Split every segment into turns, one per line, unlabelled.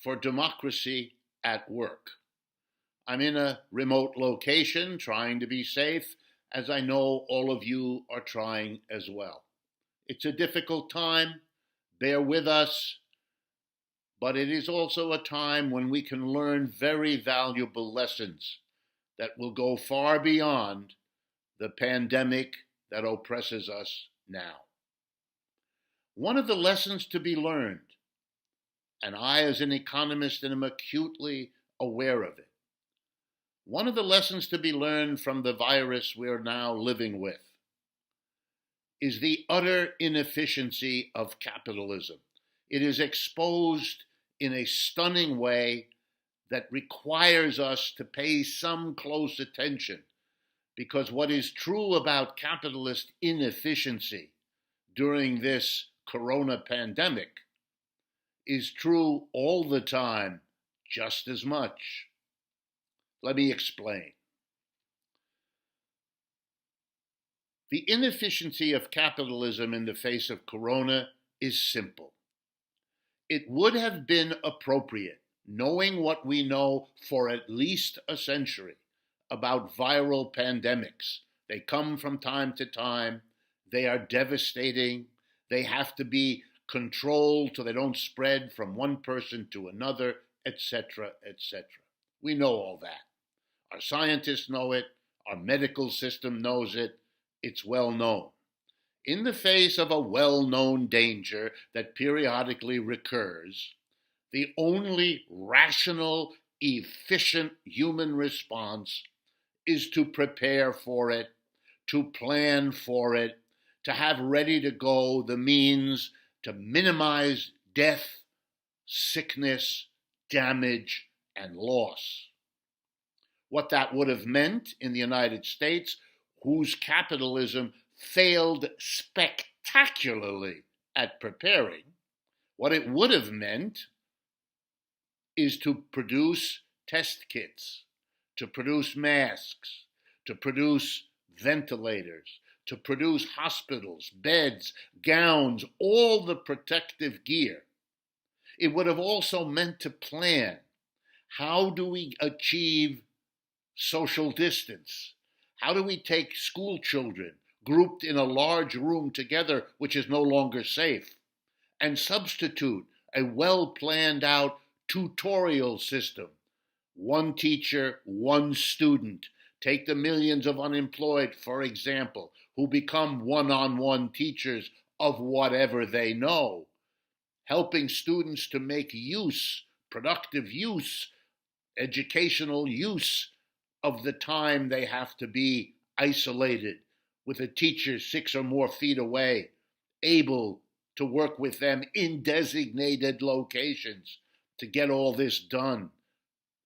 for democracy at work. I'm in a remote location trying to be safe, as I know all of you are trying as well. It's a difficult time, bear with us, but it is also a time when we can learn very valuable lessons that will go far beyond the pandemic that oppresses us now. One of the lessons to be learned, and I as an economist am acutely aware of it, one of the lessons to be learned from the virus we're now living with is the utter inefficiency of capitalism. It is exposed in a stunning way that requires us to pay some close attention, because what is true about capitalist inefficiency during this corona pandemic is true all the time, just as much. Let me explain. The inefficiency of capitalism in the face of corona is simple. It would have been appropriate, knowing what we know for at least a century about viral pandemics. They come from time to time. They are devastating. They have to be controlled so they don't spread from one person to another, etc., etc. We know all that. Our scientists know it. Our medical system knows it. It's well known. In the face of a well-known danger that periodically recurs, the only rational, efficient human response is to prepare for it, to plan for it, to have ready to go the means to minimize death, sickness, damage, and loss. What that would have meant in the United States, whose capitalism failed spectacularly at preparing, what it would have meant is to produce test kits, to produce masks, to produce ventilators, to produce hospitals, beds, gowns, all the protective gear. It would have also meant to plan, how do we achieve social distance? How do we take school children grouped in a large room together, which is no longer safe, and substitute a well-planned out tutorial system? One teacher, one student. Take the millions of unemployed, for example, who become one-on-one teachers of whatever they know, helping students to make use, productive use, educational use of the time they have to be isolated with a teacher 6 or more feet away, able to work with them in designated locations to get all this done,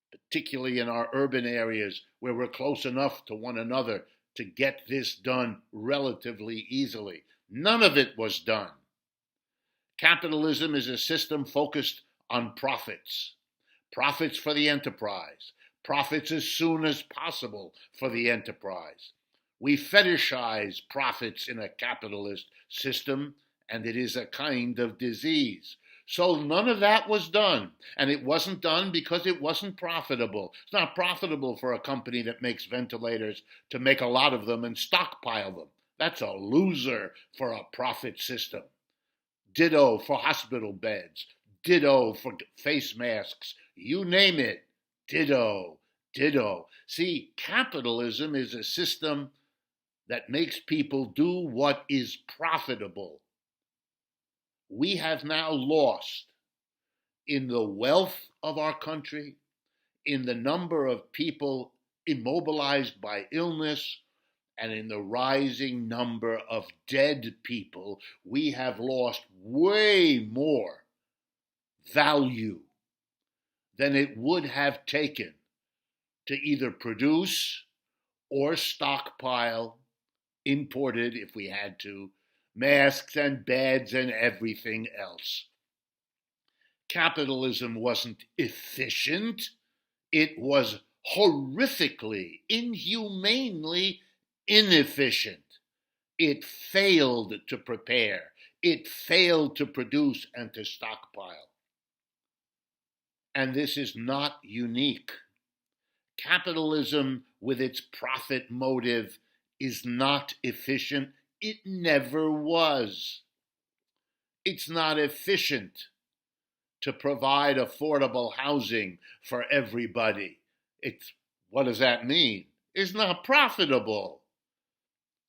particularly in our urban areas where we're close enough to one another to get this done relatively easily. None of it was done. Capitalism is a system focused on profits. Profits for the enterprise. Profits as soon as possible for the enterprise. We fetishize profits in a capitalist system, and it is a kind of disease. So none of that was done, and it wasn't done because it wasn't profitable. It's not profitable for a company that makes ventilators to make a lot of them and stockpile them. That's a loser for a profit system. Ditto for hospital beds. Ditto for face masks. You name it. Ditto. Ditto. See, capitalism is a system that makes people do what is profitable. We have now lost in the wealth of our country, in the number of people immobilized by illness, and in the rising number of dead people. We have lost way more value than it would have taken to either produce or stockpile, imported if we had to, masks and beds and everything else. Capitalism wasn't efficient. It was horrifically, inhumanely inefficient. It failed to prepare. It failed to produce and to stockpile. And this is not unique. Capitalism, with its profit motive, is not efficient. It never was. It's not efficient to provide affordable housing for everybody. What does that mean? It's not profitable.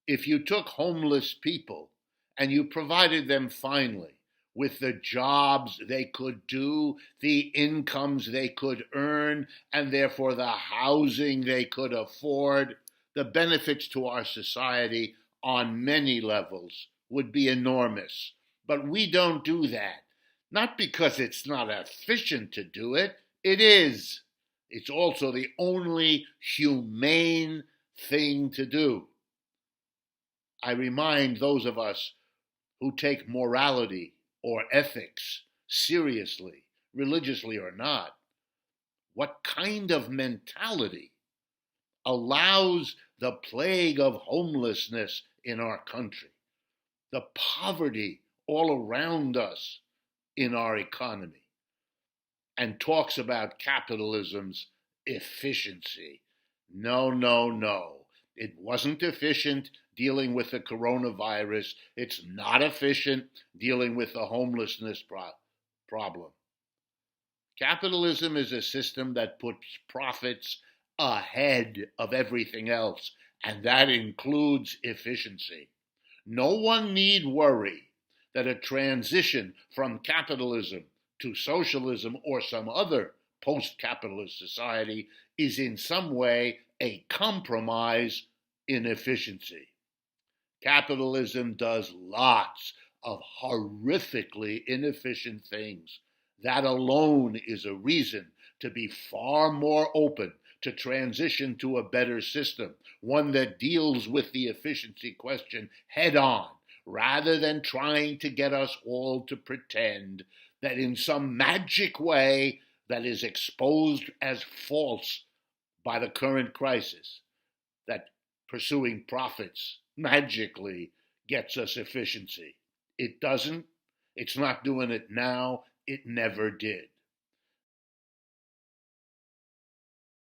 If you took homeless people and you provided them finally with the jobs they could do, the incomes they could earn, and therefore the housing they could afford, the benefits to our society on many levels would be enormous. But we don't do that. Not because it's not efficient to do it. It is. It's also the only humane thing to do. I remind those of us who take morality or ethics seriously, religiously or not, what kind of mentality allows the plague of homelessness in our country, the poverty all around us in our economy, and talks about capitalism's efficiency. No, no, no. It wasn't efficient dealing with the coronavirus. It's not efficient dealing with the homelessness problem. Capitalism is a system that puts profits ahead of everything else, and that includes efficiency. No one need worry that a transition from capitalism to socialism or some other post-capitalist society is in some way a compromise in efficiency. Capitalism does lots of horrifically inefficient things. That alone is a reason to be far more open to transition to a better system, one that deals with the efficiency question head on, rather than trying to get us all to pretend that in some magic way that is exposed as false by the current crisis, that pursuing profits magically gets us efficiency. It doesn't. It's not doing it now. It never did.